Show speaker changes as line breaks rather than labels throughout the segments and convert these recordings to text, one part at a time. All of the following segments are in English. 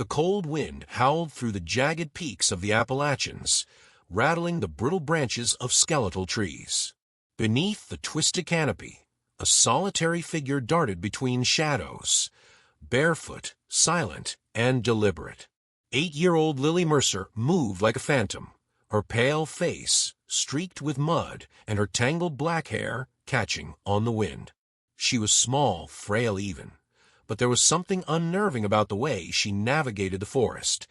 The cold wind howled through the jagged peaks of the Appalachians, rattling the brittle branches of skeletal trees. Beneath the twisted canopy, a solitary figure darted between shadows, barefoot, silent, and deliberate. 8-year-old Lily Mercer moved like a phantom, her pale face streaked with mud and her tangled black hair catching on the wind. She was small, frail even, but there was something unnerving about the way she navigated the forest,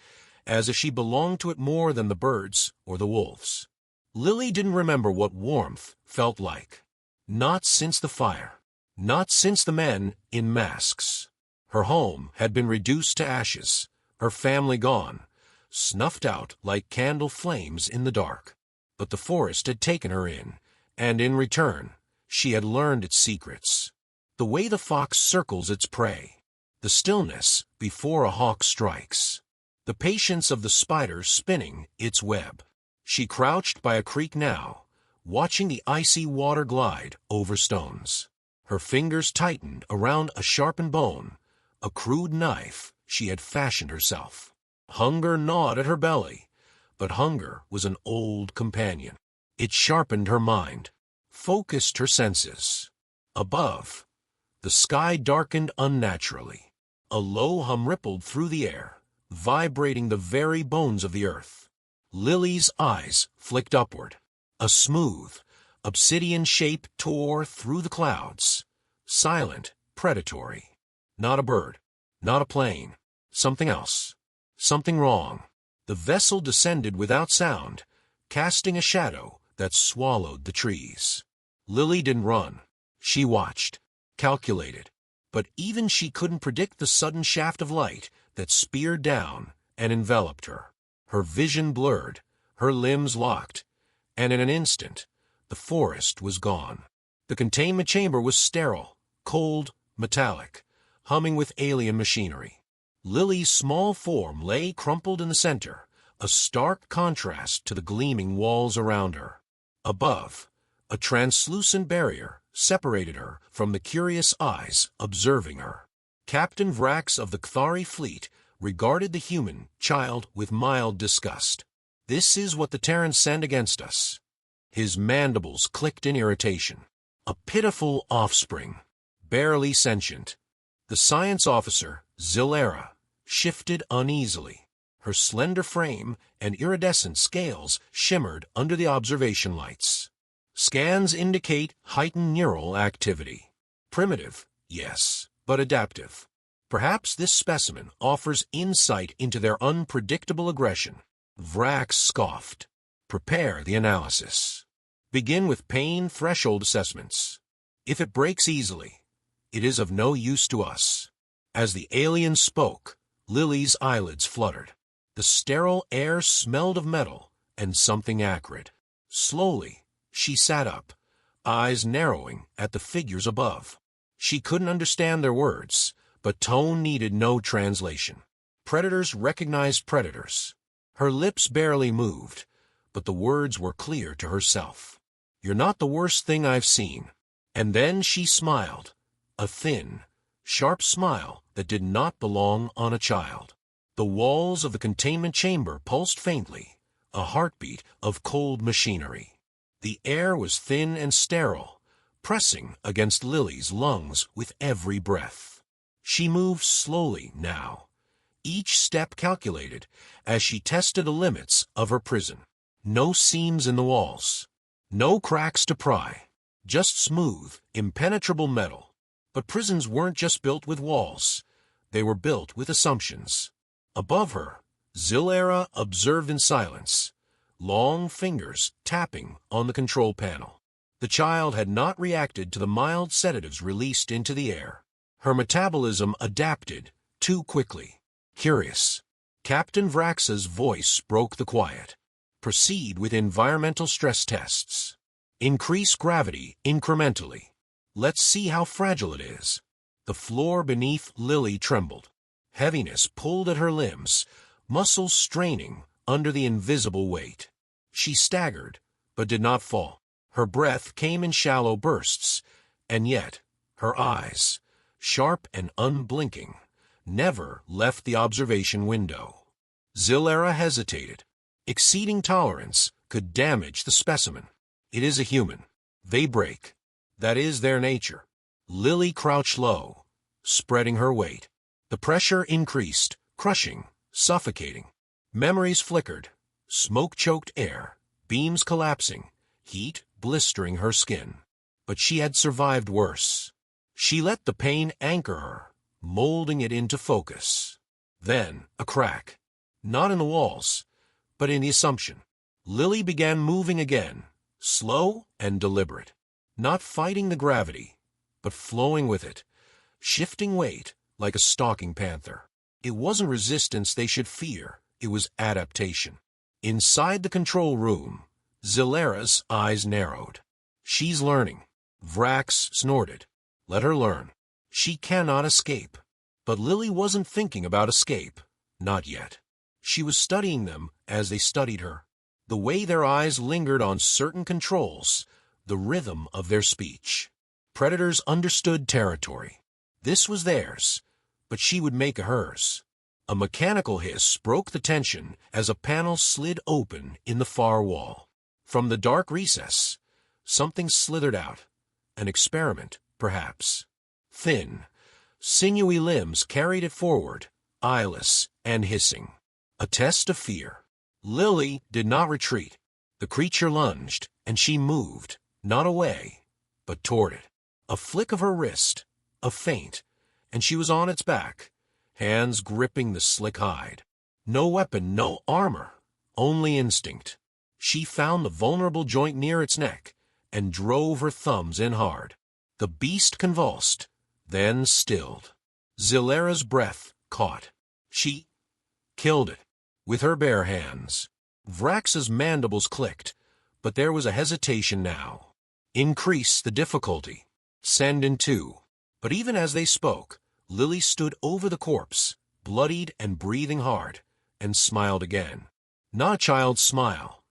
as if she belonged to it more than the birds or the wolves. Lily didn't remember what warmth felt like. Not since the fire. Not since the men in masks. Her home had been reduced to ashes, her family gone, snuffed out like candle flames in the dark. But the forest had taken her in, and in return, she had learned its secrets. The way the fox circles its prey, the stillness before a hawk strikes, the patience of the spider spinning its web. She crouched by a creek now, watching the icy water glide over stones. Her fingers tightened around a sharpened bone, a crude knife she had fashioned herself. Hunger gnawed at her belly, but hunger was an old companion. It sharpened her mind, focused her senses. Above, the sky darkened unnaturally. A low hum rippled through the air, vibrating the very bones of the earth. Lily's eyes flicked upward. A smooth, obsidian shape tore through the clouds. Silent, predatory. Not a bird, not a plane. Something else. Something wrong. The vessel descended without sound, casting a shadow that swallowed the trees. Lily didn't run. She watched, calculated. But even she couldn't predict the sudden shaft of light that speared down and enveloped her. Her vision blurred, her limbs locked, and in an instant, the forest was gone. The containment chamber was sterile, cold, metallic, humming with alien machinery. Lily's small form lay crumpled in the center, a stark contrast to the gleaming walls around her. Above, a translucent barrier separated her from the curious eyes observing her. Captain Vrax of the Kthari fleet regarded the human child with mild disgust. This is what the Terrans send against us. His mandibles clicked in irritation. A pitiful offspring, barely sentient. The science officer, Zilera, shifted uneasily. Her slender frame and iridescent scales shimmered under the observation lights. Scans indicate heightened neural activity. Primitive, yes, but adaptive. Perhaps this specimen offers insight into their unpredictable aggression. Vrax scoffed. Prepare the analysis. Begin with pain threshold assessments. If it breaks easily, it is of no use to us. As the alien spoke, Lily's eyelids fluttered. The sterile air smelled of metal and something acrid. Slowly, she sat up, eyes narrowing at the figures above. She couldn't understand their words, but tone needed no translation. Predators recognized predators. Her lips barely moved, but the words were clear to herself. You're not the worst thing I've seen. And then she smiled, a thin, sharp smile that did not belong on a child. The walls of the containment chamber pulsed faintly, a heartbeat of cold machinery. The air was thin and sterile, pressing against Lily's lungs with every breath. She moved slowly now, each step calculated as she tested the limits of her prison. No seams in the walls, no cracks to pry, just smooth, impenetrable metal. But prisons weren't just built with walls. They were built with assumptions. Above her, Zilera observed in silence, long fingers tapping on the control panel. The child had not reacted to the mild sedatives released into the air. Her metabolism adapted too quickly. Curious. Captain Vrax's voice broke the quiet. Proceed with environmental stress tests. Increase gravity incrementally. Let's see how fragile it is. The floor beneath Lily trembled. Heaviness pulled at her limbs, muscles straining under the invisible weight. She staggered, but did not fall. Her breath came in shallow bursts, and yet her eyes, sharp and unblinking, never left the observation window. Zilera hesitated. Exceeding tolerance could damage the specimen. It is a human. They break. That is their nature. Lily crouched low, spreading her weight. The pressure increased, crushing, suffocating. Memories flickered, smoke-choked air, beams collapsing, heat blistering her skin. But she had survived worse. She let the pain anchor her, molding it into focus. Then, a crack. Not in the walls, but in the assumption. Lily began moving again, slow and deliberate. Not fighting the gravity, but flowing with it, shifting weight like a stalking panther. It wasn't resistance they should fear, it was adaptation. Inside the control room, Zilera's eyes narrowed. She's learning. Vrax snorted. Let her learn. She cannot escape. But Lily wasn't thinking about escape. Not yet. She was studying them as they studied her. The way their eyes lingered on certain controls, the rhythm of their speech. Predators understood territory. This was theirs, but she would make hers. A mechanical hiss broke the tension as a panel slid open in the far wall. From the dark recess, something slithered out. An experiment, perhaps. Thin, sinewy limbs carried it forward, eyeless and hissing. A test of fear. Lily did not retreat. The creature lunged, and she moved, not away, but toward it. A flick of her wrist, a feint, and she was on its back, hands gripping the slick hide. No weapon, no armor, only instinct. She found the vulnerable joint near its neck and drove her thumbs in hard. The beast convulsed, then stilled. Zilera's breath caught. She killed it with her bare hands. Vrax's mandibles clicked, but there was a hesitation now. Increase the difficulty. Send in two. But even as they spoke, Lily stood over the corpse, bloodied and breathing hard, and smiled again. Not a child's smile.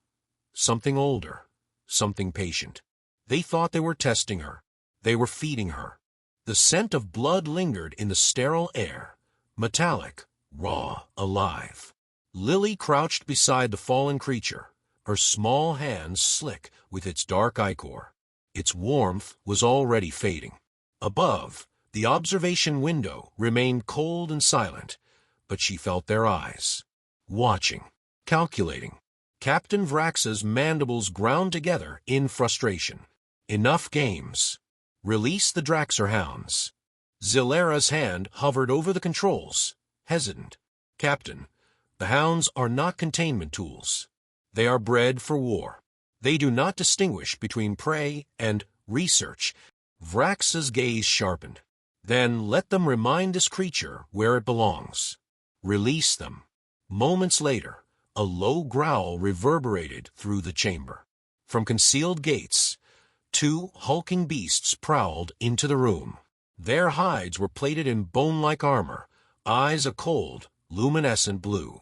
Something older, something patient. They thought they were testing her. They were feeding her. The scent of blood lingered in the sterile air, metallic, raw, alive. Lily crouched beside the fallen creature, her small hands slick with its dark ichor. Its warmth was already fading. Above, the observation window remained cold and silent, but she felt their eyes. Watching, calculating. Captain Vrax's mandibles ground together in frustration. Enough games. Release the Draxer hounds. Zilera's hand hovered over the controls, hesitant. Captain, the hounds are not containment tools. They are bred for war. They do not distinguish between prey and research. Vrax's gaze sharpened. Then let them remind this creature where it belongs. Release them. Moments later, a low growl reverberated through the chamber. From concealed gates, two hulking beasts prowled into the room. Their hides were plated in bone-like armor, eyes a cold, luminescent blue.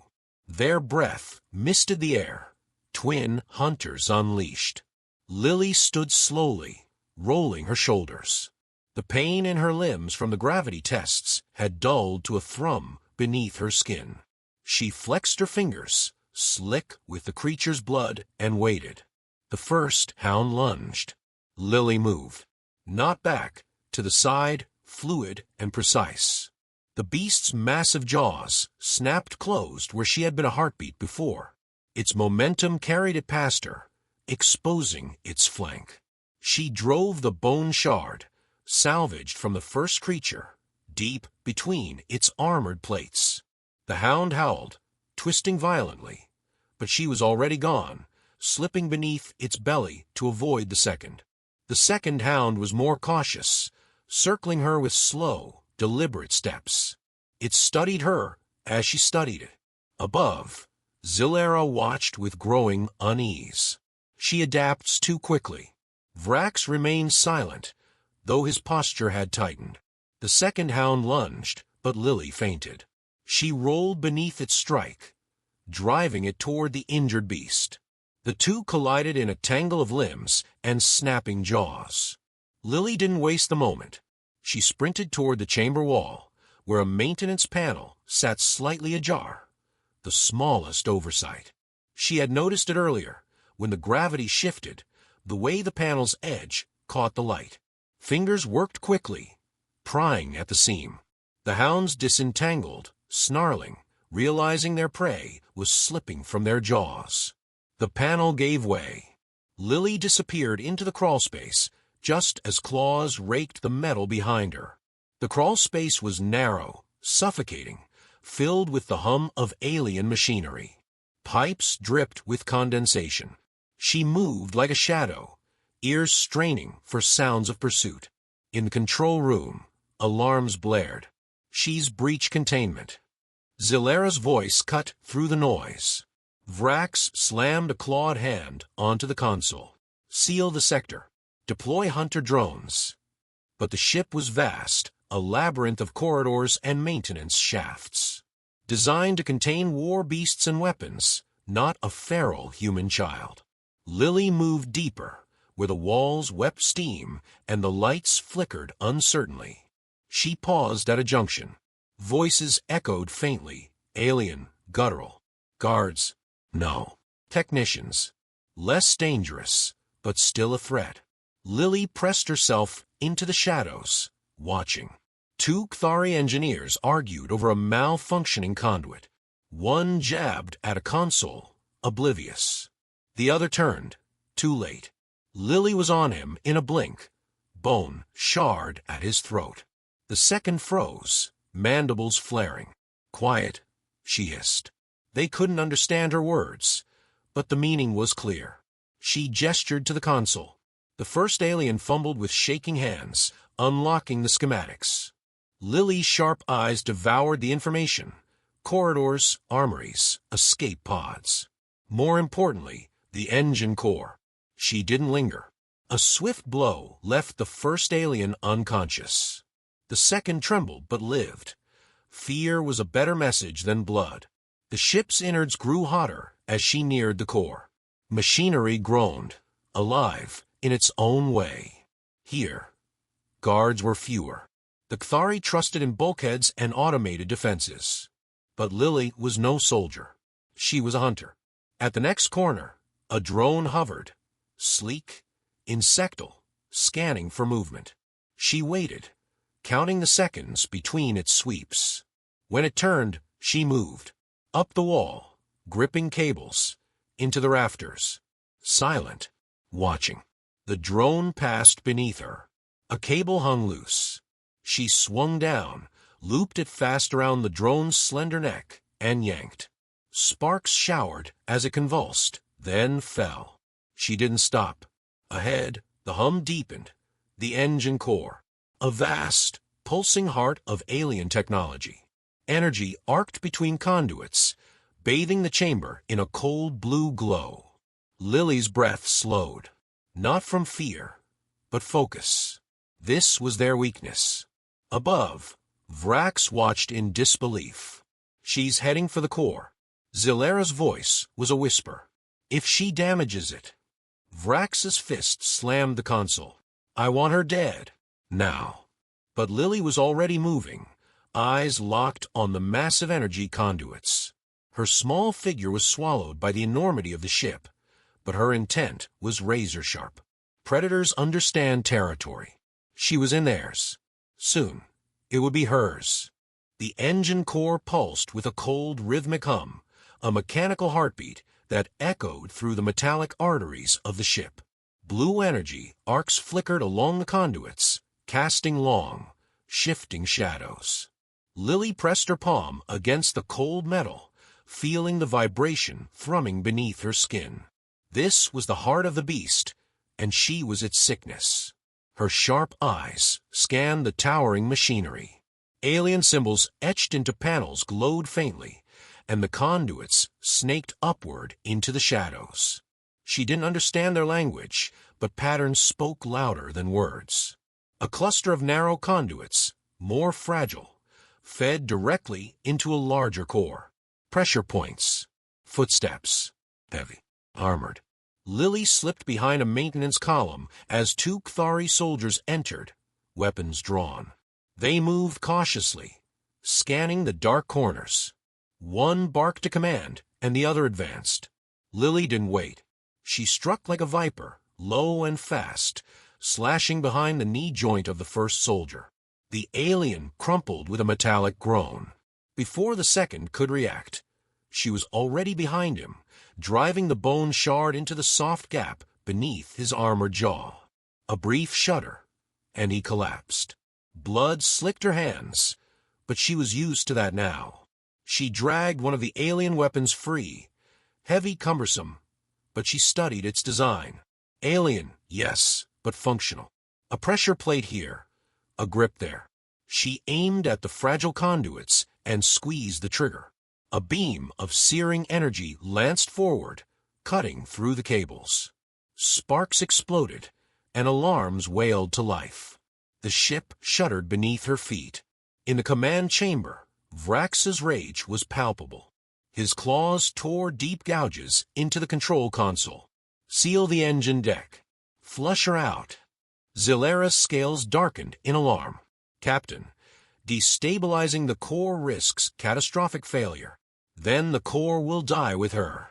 Their breath misted the air. Twin hunters unleashed. Lily stood slowly, rolling her shoulders. The pain in her limbs from the gravity tests had dulled to a thrum beneath her skin. She flexed her fingers, slick with the creature's blood, and waited. The first hound lunged. Lily moved. Not back, to the side, fluid and precise. The beast's massive jaws snapped closed where she had been a heartbeat before. Its momentum carried it past her, exposing its flank. She drove the bone shard, salvaged from the first creature, deep between its armored plates. The hound howled, twisting violently, but she was already gone, slipping beneath its belly to avoid the second. The second hound was more cautious, circling her with slow, deliberate steps. It studied her as she studied it. Above, Zilera watched with growing unease. She adapts too quickly. Vrax remained silent, though his posture had tightened. The second hound lunged, but Lily feinted. She rolled beneath its strike, driving it toward the injured beast. The two collided in a tangle of limbs and snapping jaws. Lily didn't waste the moment. She sprinted toward the chamber wall, where a maintenance panel sat slightly ajar, the smallest oversight. She had noticed it earlier, when the gravity shifted, the way the panel's edge caught the light. Fingers worked quickly, prying at the seam. The hounds disentangled, snarling, realizing their prey was slipping from their jaws. The panel gave way. Lily disappeared into the crawlspace just as claws raked the metal behind her. The crawlspace was narrow, suffocating, filled with the hum of alien machinery. Pipes dripped with condensation. She moved like a shadow, ears straining for sounds of pursuit. In the control room, alarms blared. "She's breach containment." Zilara's voice cut through the noise. Vrax slammed a clawed hand onto the console. "Seal the sector. Deploy hunter drones." But the ship was vast, a labyrinth of corridors and maintenance shafts. Designed to contain war beasts and weapons, not a feral human child. Lily moved deeper, where the walls wept steam and the lights flickered uncertainly. She paused at a junction. Voices echoed faintly, alien, guttural. Guards? No. Technicians. Less dangerous, but still a threat. Lily pressed herself into the shadows, watching. Two Kthari engineers argued over a malfunctioning conduit. One jabbed at a console, oblivious. The other turned, too late. Lily was on him in a blink, bone shard at his throat. The second froze, mandibles flaring. "Quiet," she hissed. They couldn't understand her words, but the meaning was clear. She gestured to the console. The first alien fumbled with shaking hands, unlocking the schematics. Lily's sharp eyes devoured the information. Corridors, armories, escape pods. More importantly, the engine core. She didn't linger. A swift blow left the first alien unconscious. The second trembled but lived. Fear was a better message than blood. The ship's innards grew hotter as she neared the core. Machinery groaned, alive in its own way. Here, guards were fewer. The Kthari trusted in bulkheads and automated defenses. But Lily was no soldier. She was a hunter. At the next corner, a drone hovered, sleek, insectal, scanning for movement. She waited, counting the seconds between its sweeps. When it turned, she moved. Up the wall, gripping cables, into the rafters. Silent, watching. The drone passed beneath her. A cable hung loose. She swung down, looped it fast around the drone's slender neck, and yanked. Sparks showered as it convulsed, then fell. She didn't stop. Ahead, the hum deepened. The engine core. A vast, pulsing heart of alien technology. Energy arced between conduits, bathing the chamber in a cold blue glow. Lily's breath slowed. Not from fear, but focus. This was their weakness. Above, Vrax watched in disbelief. "She's heading for the core." Zilara's voice was a whisper. "If she damages it." Vrax's fist slammed the console. "I want her dead. Now." But Lily was already moving, eyes locked on the massive energy conduits. Her small figure was swallowed by the enormity of the ship, but her intent was razor-sharp. Predators understand territory. She was in theirs. Soon, it would be hers. The engine core pulsed with a cold, rhythmic hum, a mechanical heartbeat that echoed through the metallic arteries of the ship. Blue energy arcs flickered along the conduits, casting long, shifting shadows. Lily pressed her palm against the cold metal, feeling the vibration thrumming beneath her skin. This was the heart of the beast, and she was its sickness. Her sharp eyes scanned the towering machinery. Alien symbols etched into panels glowed faintly, and the conduits snaked upward into the shadows. She didn't understand their language, but patterns spoke louder than words. A cluster of narrow conduits, more fragile, fed directly into a larger core. Pressure points. Footsteps. Heavy. Armored. Lily slipped behind a maintenance column as two Kthari soldiers entered, weapons drawn. They moved cautiously, scanning the dark corners. One barked a command, and the other advanced. Lily didn't wait. She struck like a viper, low and fast, slashing behind the knee joint of the first soldier. The alien crumpled with a metallic groan. Before the second could react, she was already behind him, driving the bone shard into the soft gap beneath his armored jaw. A brief shudder, and he collapsed. Blood slicked her hands, but she was used to that now. She dragged one of the alien weapons free, heavy, cumbersome, but she studied its design. Alien, yes, but functional. A pressure plate here, a grip there. She aimed at the fragile conduits and squeezed the trigger. A beam of searing energy lanced forward, cutting through the cables. Sparks exploded, and alarms wailed to life. The ship shuddered beneath her feet. In the command chamber, Vrax's rage was palpable. His claws tore deep gouges into the control console. Seal the engine deck. Flush her out. Zilara's scales darkened in alarm. Captain, destabilizing the core risks catastrophic failure. Then the core will die with her.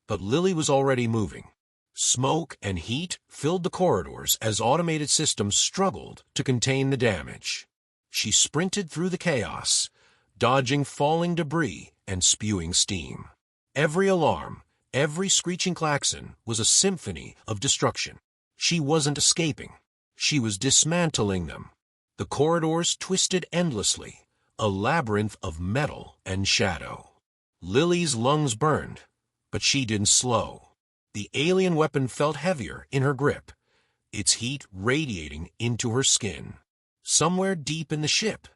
But Lily was already moving. Smoke and heat filled the corridors as automated systems struggled to contain the damage. She sprinted through the chaos, dodging falling debris and spewing steam. Every alarm, every screeching klaxon was a symphony of destruction. She wasn't escaping. She was dismantling them. The corridors twisted endlessly, a labyrinth of metal and shadow. Lily's lungs burned, but she didn't slow. The alien weapon felt heavier in her grip, its heat radiating into her skin. Somewhere deep in the ship,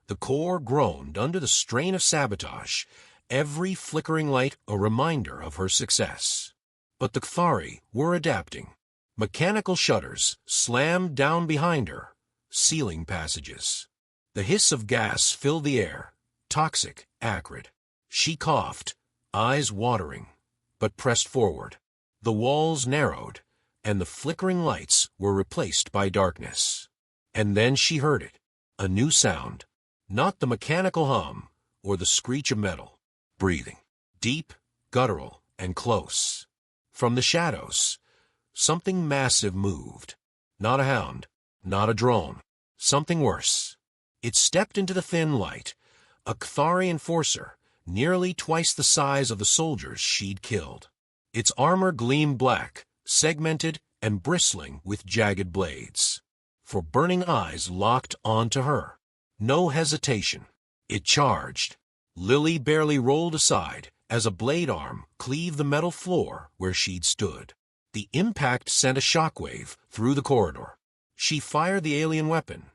the core groaned under the strain of sabotage, every flickering light a reminder of her success. But the Kthari were adapting. Mechanical shutters slammed down behind her, sealing passages. The hiss of gas filled the air, toxic, acrid. She coughed, eyes watering, but pressed forward. The walls narrowed, and the flickering lights were replaced by darkness. And then she heard it, a new sound, not the mechanical hum or the screech of metal. Breathing, deep, guttural, and close. From the shadows, something massive moved. Not a hound, not a drone, something worse. It stepped into the thin light, a Kthari enforcer, nearly twice the size of the soldiers she'd killed. Its armor gleamed black, segmented and bristling with jagged blades. For burning eyes locked onto her. No hesitation. It charged. Lily barely rolled aside as a blade arm cleaved the metal floor where she'd stood. The impact sent a shockwave through the corridor. She fired the alien weapon,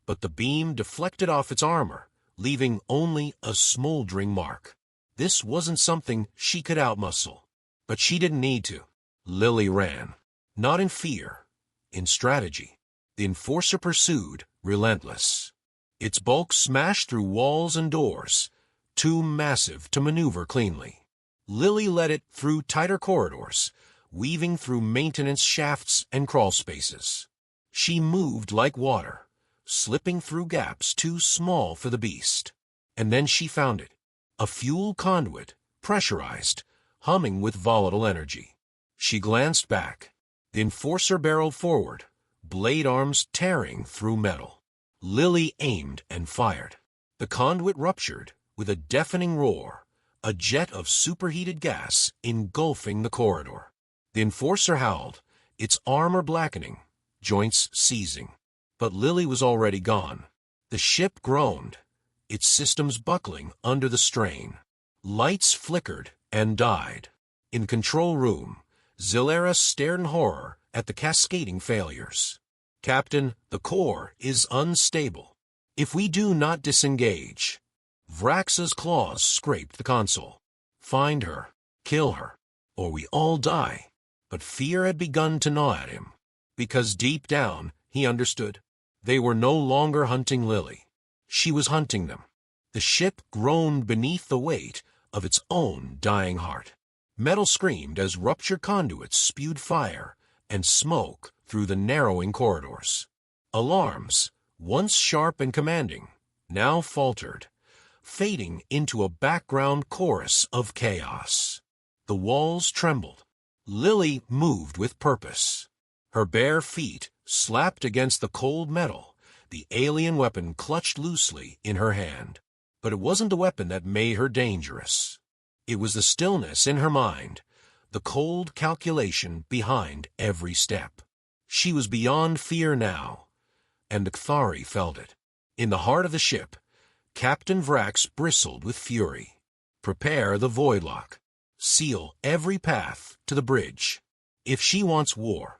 but the beam deflected off its armor, leaving only a smoldering mark. This wasn't something she could outmuscle, but she didn't need to. Lily ran, not in fear, in strategy. The enforcer pursued, relentless. Its bulk smashed through walls and doors, too massive to maneuver cleanly. Lily led it through tighter corridors, weaving through maintenance shafts and crawl spaces. She moved like water, slipping through gaps too small for the beast. And then she found it, a fuel conduit, pressurized, humming with volatile energy. She glanced back. The enforcer barreled forward, blade arms tearing through metal. Lily aimed and fired. The conduit ruptured with a deafening roar, a jet of superheated gas engulfing the corridor. The enforcer howled, its armor blackening, joints seizing. But Lily was already gone. The ship groaned, its systems buckling under the strain. Lights flickered and died. In the control room, Zilara stared in horror at the cascading failures. Captain, the core is unstable. If we do not disengage... Vrax's claws scraped the console. Find her, kill her, or we all die. But fear had begun to gnaw at him, because deep down he understood. They were no longer hunting Lily. She was hunting them. The ship groaned beneath the weight of its own dying heart. Metal screamed as ruptured conduits spewed fire and smoke through the narrowing corridors. Alarms, once sharp and commanding, now faltered, fading into a background chorus of chaos. The walls trembled. Lily moved with purpose. Her bare feet slapped against the cold metal, the alien weapon clutched loosely in her hand. But it wasn't the weapon that made her dangerous. It was the stillness in her mind, the cold calculation behind every step. She was beyond fear now, and the Kthari felt it. In the heart of the ship, Captain Vrax bristled with fury. Prepare the voidlock. Seal every path to the bridge. If she wants war,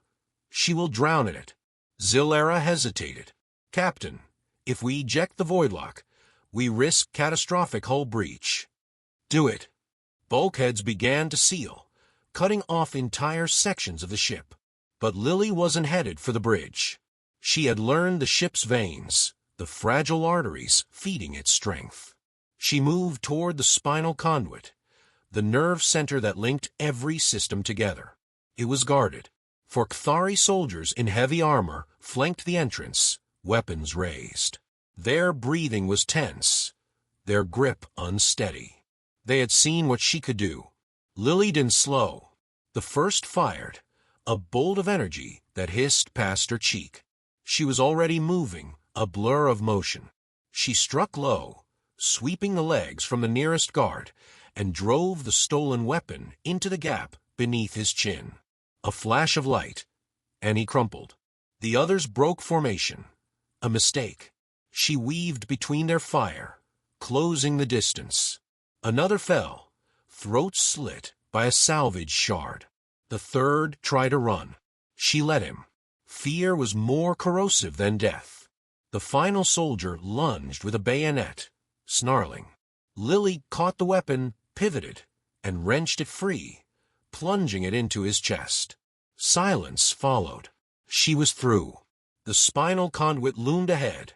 she will drown in it. Zilera hesitated. Captain, if we eject the voidlock, we risk catastrophic hull breach. Do it. Bulkheads began to seal, cutting off entire sections of the ship. But Lily wasn't headed for the bridge. She had learned the ship's veins, the fragile arteries feeding its strength. She moved toward the spinal conduit, the nerve center that linked every system together. It was guarded, for Kthari soldiers in heavy armor flanked the entrance, weapons raised. Their breathing was tense, their grip unsteady. They had seen what she could do. Lily didn't slow. The first fired, a bolt of energy that hissed past her cheek. She was already moving, a blur of motion. She struck low, sweeping the legs from the nearest guard, and drove the stolen weapon into the gap beneath his chin. A flash of light, and he crumpled. The others broke formation. A mistake. She weaved between their fire, closing the distance. Another fell, throat slit by a salvage shard. The third tried to run. She let him. Fear was more corrosive than death. The final soldier lunged with a bayonet, snarling. Lily caught the weapon, pivoted, and wrenched it free, plunging it into his chest. Silence followed. She was through. The spinal conduit loomed ahead,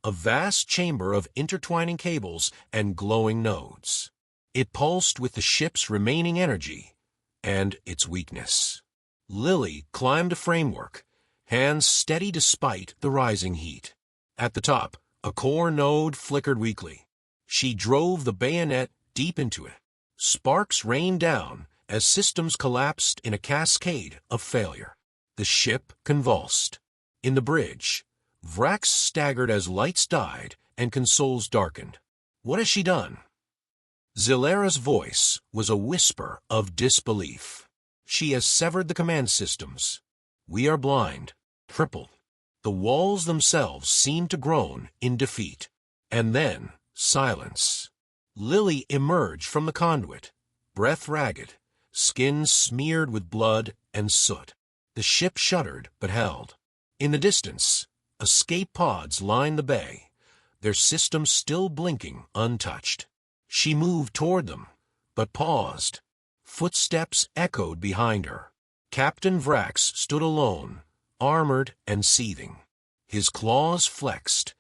a vast chamber of intertwining cables and glowing nodes. It pulsed with the ship's remaining energy and its weakness. Lily climbed a framework, hands steady despite the rising heat. At the top, a core node flickered weakly. She drove the bayonet deep into it. Sparks rained down as systems collapsed in a cascade of failure. The ship convulsed. In the bridge, Vrax staggered as lights died and consoles darkened. What has she done? Zilera's voice was a whisper of disbelief. She has severed the command systems. We are blind, crippled. The walls themselves seemed to groan in defeat. And then, silence. Lily emerged from the conduit, breath ragged, skin smeared with blood and soot. The ship shuddered but held. In the distance, escape pods lined the bay, their systems still blinking untouched. She moved toward them, but paused. Footsteps echoed behind her. Captain Vrax stood alone, armored and seething. His claws flexed,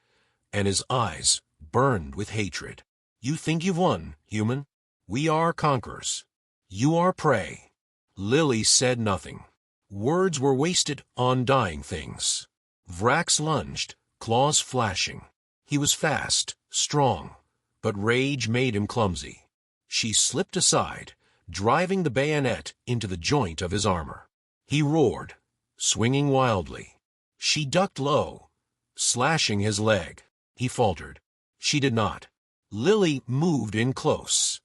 and his eyes burned with hatred. You think you've won, human? We are conquerors. You are prey. Lily said nothing. Words were wasted on dying things. Vrax lunged, claws flashing. He was fast, strong, but rage made him clumsy. She slipped aside, driving the bayonet into the joint of his armor. He roared, swinging wildly. She ducked low, slashing his leg. He faltered. She did not. Lily moved in close,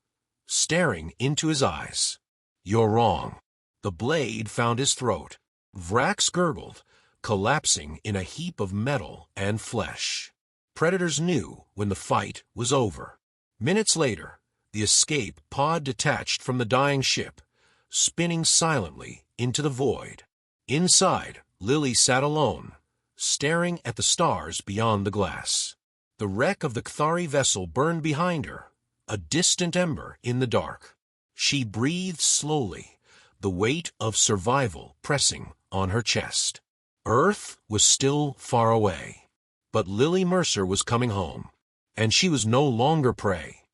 staring into his eyes. You're wrong. The blade found his throat. Vrax gurgled, collapsing in a heap of metal and flesh. Predators knew when the fight was over. Minutes later, the escape pod detached from the dying ship, spinning silently into the void. Inside, Lily sat alone, staring at the stars beyond the glass. The wreck of the Kthari vessel burned behind her, a distant ember in the dark. She breathed slowly, the weight of survival pressing on her chest. Earth was still far away, but Lily Mercer was coming home, and she was no longer prey.